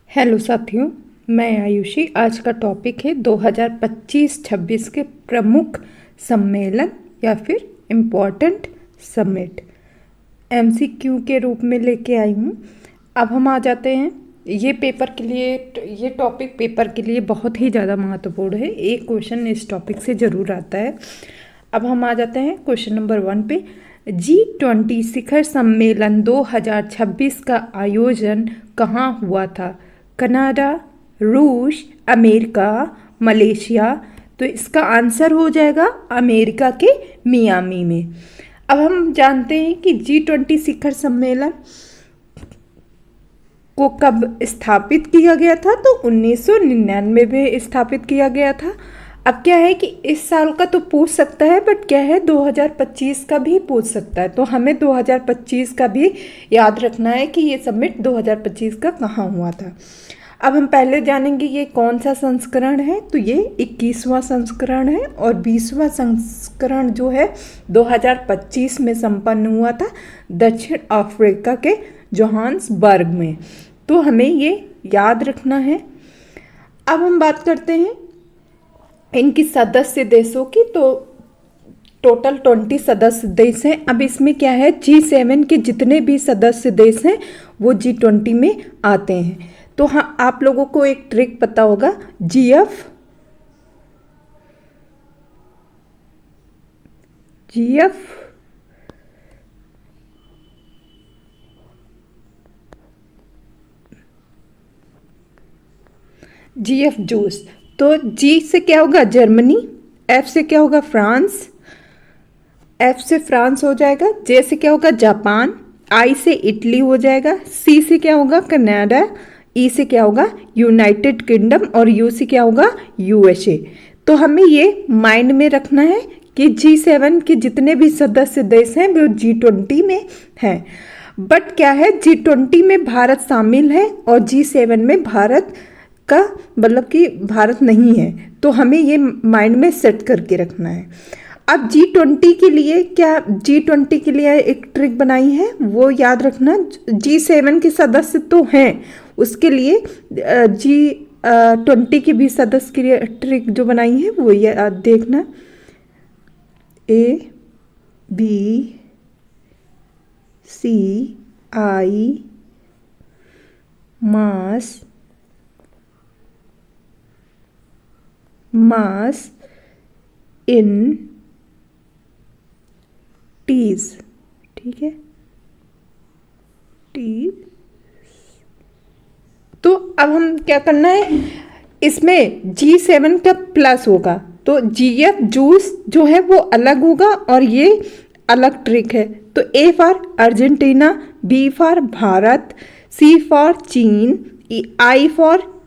Hello साथियों, मैं आयुषी। आज का टॉपिक है 2025-26 के प्रमुख सम्मेलन या फिर इम्पोर्टेंट समिट। एमसीक्यू के रूप में लेके आई हूँ। अब हम आ जाते हैं ये पेपर के लिए। ये टॉपिक पेपर के लिए बहुत ही ज़्यादा महत्वपूर्ण है। एक क्वेश्चन इस टॉपिक से ज़रूर आता है। अब हम आ जाते हैं क्वेश्चन नंबर 1 पे। G20 शिखर सम्मेलन 2026 का आयोजन कहाँ हुआ था? कनाडा, रूस, अमेरिका, मलेशिया। तो इसका आंसर हो जाएगा अमेरिका के मियामी में। अब हम जानते हैं कि G20 शिखर सम्मेलन को कब स्थापित किया गया था? तो 1999 में स्थापित किया गया था। अब क्या है कि इस साल का तो पूछ सकता है, बट क्या है 2025 का भी पूछ सकता है। तो हमें 2025 का भी याद रखना है कि ये समिट 2025 का कहाँ हुआ था। अब हम पहले जानेंगे ये कौन सा संस्करण है। तो ये 21वां संस्करण है और 20वां संस्करण जो है 2025 में संपन्न हुआ था दक्षिण अफ्रीका के जोहान्सबर्ग में। तो हमें ये याद रखना है। अब हम बात करते हैं इनकी सदस्य देशों की। तो टोटल 20 सदस्य देश हैं। अब इसमें क्या है, G7 के जितने भी सदस्य देश हैं वो G20 में आते हैं। तो हाँ, आप लोगों को एक ट्रिक पता होगा, जीएफ जूस। तो जी से क्या होगा जर्मनी, एफ से क्या होगा फ्रांस, एफ से फ्रांस हो जाएगा, जे से क्या होगा जापान, आई से इटली हो जाएगा, सी से क्या होगा कनाडा, ई से क्या होगा यूनाइटेड किंगडम और यू से क्या होगा यूएसए। तो हमें ये माइंड में रखना है कि G7 के जितने भी सदस्य देश हैं वो G20 में हैं। बट क्या है, G20 में भारत शामिल है और G7 में भारत का मतलब कि भारत नहीं है। तो हमें ये माइंड में सेट करके रखना है। अब G20 के लिए एक ट्रिक बनाई है, वो याद रखना। G7 के सदस्य तो हैं, उसके लिए G20 के भी सदस्य के लिए ट्रिक जो बनाई है वो याद देखना। A B C I मास इन टीज, ठीक है, टी। तो अब हम क्या करना है, इसमें G7 का प्लस होगा तो जीएफ जूस जो है वो अलग होगा और ये अलग ट्रिक है। तो A for Argentina, B for Bharat, C for चीन, I for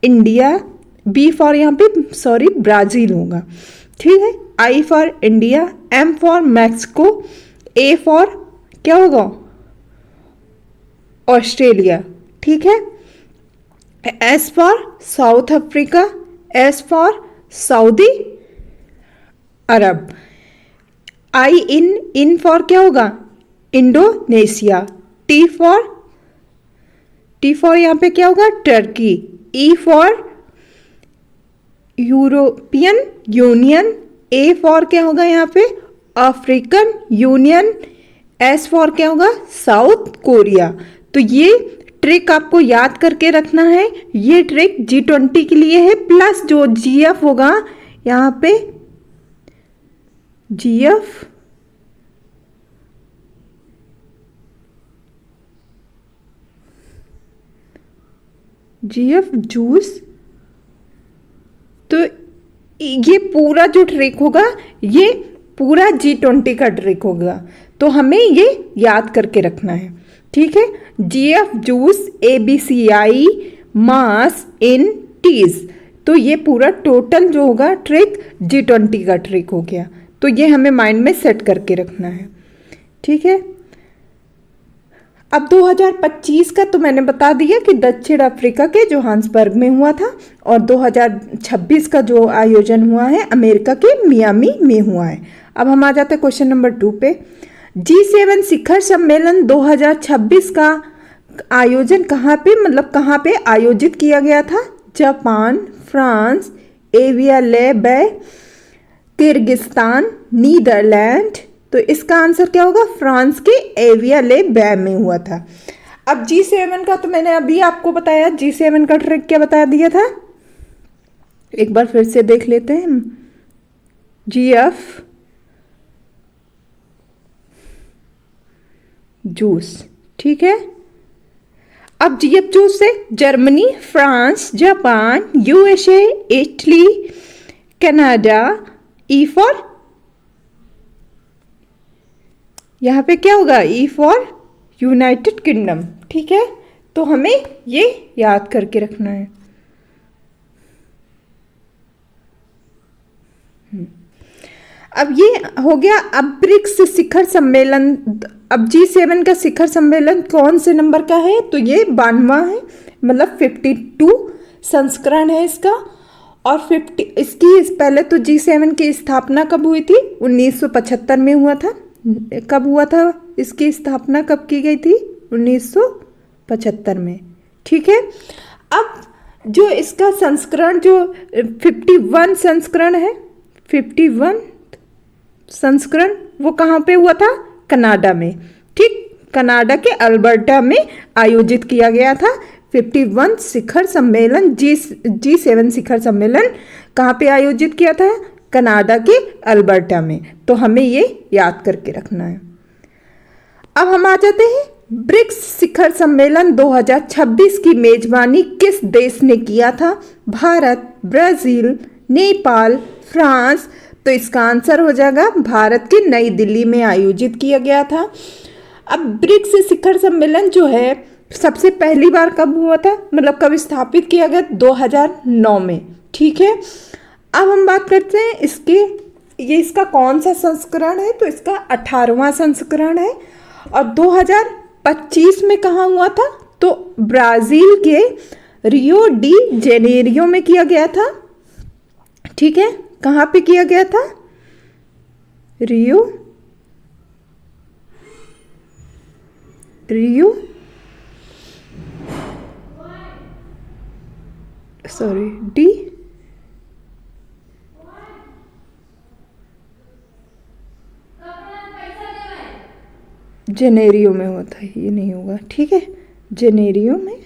India, B for यहाँ पे ब्राज़ील होगा, ठीक है, I for India, M for Mexico, A for क्या होगा ऑस्ट्रेलिया, ठीक है, S for South Africa, S for Saudi Arab, I in for क्या होगा इंडोनेशिया, टी फॉर यहाँ पे क्या होगा Turkey, E for European Union, A for क्या होगा यहाँ पे अफ्रीकन यूनियन, एस फॉर क्या होगा साउथ कोरिया। तो ये ट्रिक आपको याद करके रखना है। ये ट्रिक G20 के लिए है, प्लस जो जीएफ होगा यहाँ पे जीएफ जूस। तो ये पूरा जो ट्रिक होगा ये पूरा G20 का ट्रिक होगा। तो हमें ये याद करके रखना है, ठीक है। जीएफ जूस, ABCI मास इन टीज। तो ये पूरा टोटल जो होगा ट्रिक G20 का ट्रिक हो गया। तो ये हमें माइंड में सेट करके रखना है, ठीक है। अब 2025 का तो मैंने बता दिया कि दक्षिण अफ्रीका के जोहान्सबर्ग में हुआ था और 2026 का जो आयोजन हुआ है अमेरिका के मियामी में हुआ है। अब हम आ जाते हैं क्वेश्चन नंबर 2 पे। G7 शिखर सम्मेलन 2026 का आयोजन कहाँ पे, मतलब कहाँ पे आयोजित किया गया था? जापान, फ्रांस, एवियाले, किर्गिस्तान, नीदरलैंड। तो इसका आंसर क्या होगा? फ्रांस के एवियाले में हुआ था। अब G7 का तो मैंने अभी आपको बताया, G7 का ट्रिक क्या बता दिया था, एक बार फिर से देख लेते हैं। GF जूस, ठीक है। अब GF जूस से Germany, France, Japan, USA, Italy, Canada, E for, यहाँ पे क्या होगा? E फॉर यूनाइटेड किंगडम, ठीक है। तो हमें ये याद करके रखना है। अब ये हो गया। अब ब्रिक्स शिखर सम्मेलन, अब G7 का शिखर सम्मेलन कौन से नंबर का है? तो ये 92वां है, मतलब 52 संस्करण है इसका। और 50 इसकी पहले तो G7 की स्थापना कब हुई थी? 1975 में हुआ था। कब हुआ था इसकी स्थापना, कब की गई थी? 1975 में, ठीक है। अब जो इसका संस्करण, जो 51 संस्करण है, 51 संस्करण, वो कहाँ पे हुआ था? कनाडा में, ठीक। कनाडा के अल्बर्टा में आयोजित किया गया था 51 शिखर सम्मेलन। G7 शिखर सम्मेलन कहाँ पे आयोजित किया था? कनाडा के अल्बर्टा में। तो हमें ये याद करके रखना है। अब हम आ जाते हैं, ब्रिक्स शिखर सम्मेलन 2026 की मेजबानी किस देश ने किया था? Bharat, Brazil, Nepal, France. तो इसका आंसर हो जाएगा भारत के नई दिल्ली में आयोजित किया गया था। अब ब्रिक्स शिखर सम्मेलन जो है सबसे पहली बार कब हुआ था, मतलब कब स्थापित किया गया? 2009 में, ठीक है। अब हम बात करते हैं ये इसका कौन सा संस्करण है? तो इसका 18वां संस्करण है। और 2025 में कहाँ हुआ था? तो ब्राजील के रियो डी जेनेरियो में किया गया था, ठीक है। कहाँ पे किया गया था? रियो डी जेनेरियो में हुआ था, ये नहीं होगा, ठीक है। जेनेरियो में,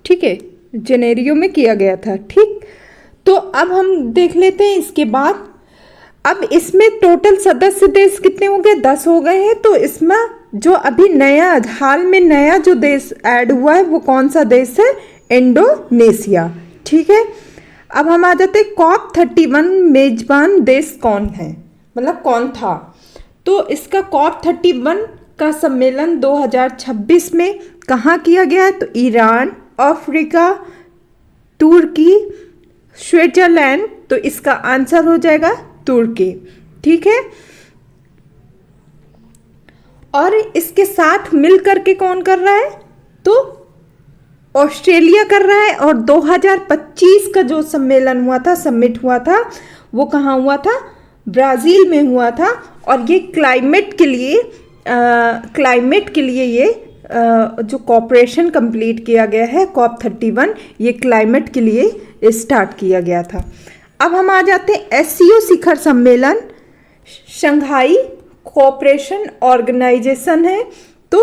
ठीक है, जेनेरियो में किया गया था, ठीक। तो अब हम देख लेते हैं इसके बाद। अब इसमें टोटल सदस्य देश कितने हो गए? 10 हो गए हैं। तो इसमें जो अभी नया, हाल में नया जो देश ऐड हुआ है वो कौन सा देश है? इंडोनेशिया, ठीक है। अब हम आ जाते हैं COP31 मेजबान देश कौन है, मतलब कौन था? तो इसका COP31 का सम्मेलन 2026 में कहाँ किया गया है? तो ईरान, अफ्रीका, तुर्की, स्विट्जरलैंड। तो इसका आंसर हो जाएगा तुर्की, ठीक है। और इसके साथ मिलकर के कौन कर रहा है? तो ऑस्ट्रेलिया कर रहा है। और 2025 का जो सम्मेलन हुआ था, समिट हुआ था, वो कहाँ हुआ था? ब्राज़ील में हुआ था। और ये क्लाइमेट के लिए ये जो कॉपरेशन कंप्लीट किया गया है COP31, ये क्लाइमेट के लिए स्टार्ट किया गया था। अब हम आ जाते हैं SCO शिखर सम्मेलन, शंघाई कोऑपरेशन ऑर्गेनाइजेशन है। तो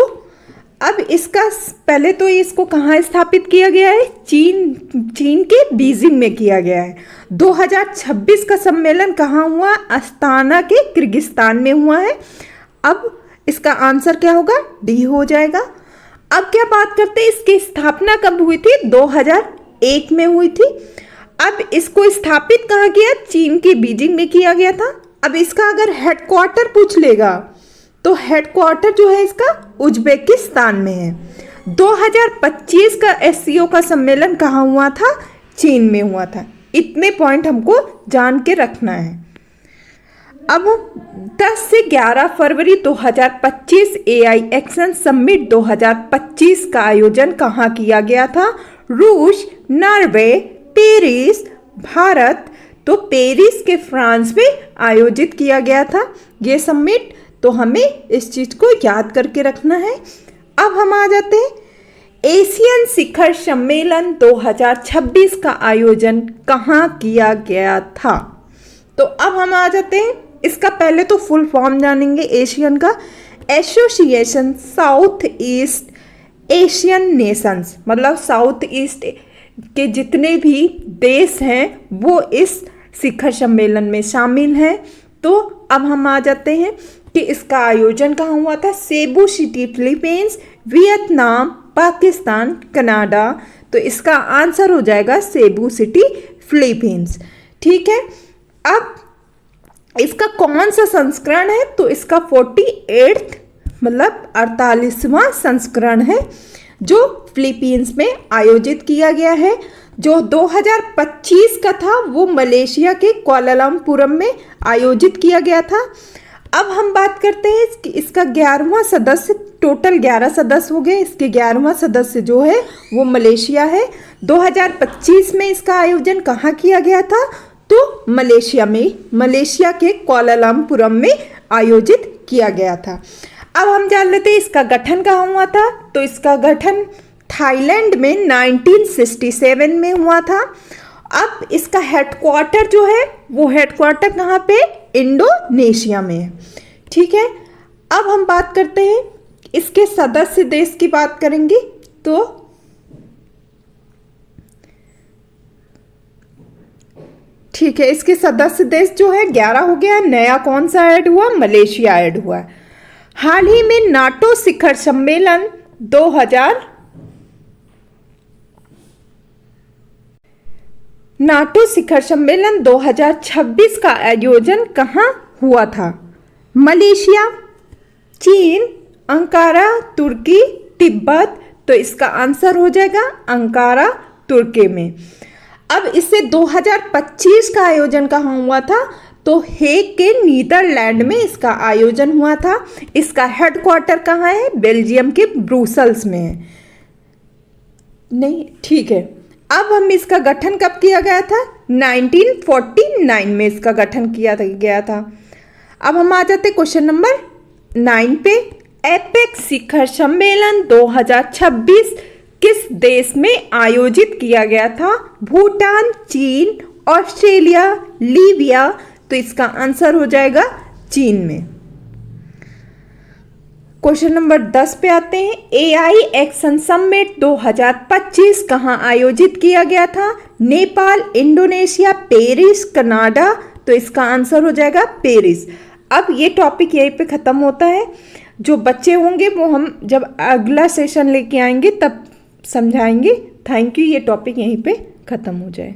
अब इसका पहले तो इसको कहाँ स्थापित किया गया है? चीन के बीजिंग में किया गया है। 2026 का सम्मेलन कहाँ हुआ? अस्ताना के किर्गिस्तान में हुआ है। अब इसका आंसर क्या होगा? डी हो जाएगा। अब क्या बात करते हैं, इसकी स्थापना कब हुई थी? 2001 में हुई थी। अब इसको स्थापित कहाँ किया? चीन के बीजिंग में किया गया था। अब इसका अगर हेडक्वार्टर पूछ लेगा तो हेडक्वार्टर जो है इसका उज्बेकिस्तान में है। 2025 का SCO का सम्मेलन कहाँ हुआ था? चीन में हुआ था। इतने पॉइंट हमको जान के रखना है। अब 10 से 11 फरवरी 2025 AI एक्शन समिट 2025 का आयोजन कहाँ किया गया था? रूस, नॉर्वे, पेरिस, भारत। तो पेरिस के फ्रांस में आयोजित किया गया था ये समिट। तो हमें इस चीज़ को याद करके रखना है। अब हम आ जाते हैं एशियन शिखर सम्मेलन 2026 का आयोजन कहाँ किया गया था। तो अब हम आ जाते हैं, इसका पहले तो फुल फॉर्म जानेंगे एशियन का। Association south east Asian Nations, मतलब साउथ ईस्ट के जितने भी देश हैं वो इस शिखर सम्मेलन में शामिल हैं। तो अब हम आ जाते हैं कि इसका आयोजन कहाँ हुआ था। Cebu city Philippines, Vietnam, Pakistan, Canada. तो इसका आंसर हो जाएगा सेबू सिटी फिलीपींस। ठीक है, अब इसका कौन सा संस्करण है, तो इसका 48 मतलब 48वां संस्करण है जो फिलीपींस में आयोजित किया गया है। जो 2025 का था वो मलेशिया के कुआलालंपुरम में आयोजित किया गया था। अब हम बात करते हैं कि इसका 11वां सदस्य, टोटल 11 सदस्य हो गए, इसके 11वां सदस्य जो है वो मलेशिया है। 2025 में इसका आयोजन कहाँ किया गया था, तो मलेशिया में, मलेशिया के कुआलालंपुरम में आयोजित किया गया था। अब हम जान लेते हैं इसका गठन कहाँ हुआ था। तो इसका गठन थाईलैंड में 1967 में हुआ था। अब इसका हेडक्वार्टर जो है वो हेडक्वार्टर कहाँ पे, इंडोनेशिया में है। ठीक है, अब हम बात करते हैं इसके सदस्य देश की बात करेंगे। तो ठीक है, इसके सदस्य देश जो है 11 हो गया। नया कौन सा ऐड हुआ, मलेशिया ऐड हुआ है। हाल ही में नाटो शिखर सम्मेलन 2026 का आयोजन कहाँ हुआ था। मलेशिया, चीन, अंकारा, तुर्की, तिब्बत। तो इसका आंसर हो जाएगा अंकारा, तुर्की में। अब इससे 2025 का आयोजन कहाँ हुआ था, तो हेग के नीदरलैंड में इसका आयोजन हुआ था। इसका हेडक्वार्टर कहाँ है, बेल्जियम के ब्रुसेल्स में है। नहीं, ठीक है, अब हम इसका गठन कब किया गया था, 1949 में इसका गठन किया गया था। अब हम आ जाते क्वेश्चन नंबर 9 पे। एपेक्स शिखर सम्मेलन 2026 किस देश में आयोजित किया गया था। भूटान, चीन, ऑस्ट्रेलिया, लीबिया। तो इसका आंसर हो जाएगा चीन में। क्वेश्चन नंबर 10 पे आते हैं। एआई एक्शन समिट 2025 कहाँ आयोजित किया गया था। Nepal, Indonesia, Paris, Canada. तो इसका आंसर हो जाएगा पेरिस। अब ये टॉपिक यहीं पे ख़त्म होता है। जो बच्चे होंगे वो हम जब अगला सेशन लेके आएंगे तब समझाएंगे। थैंक यू, ये टॉपिक यहीं पे ख़त्म हो जाए।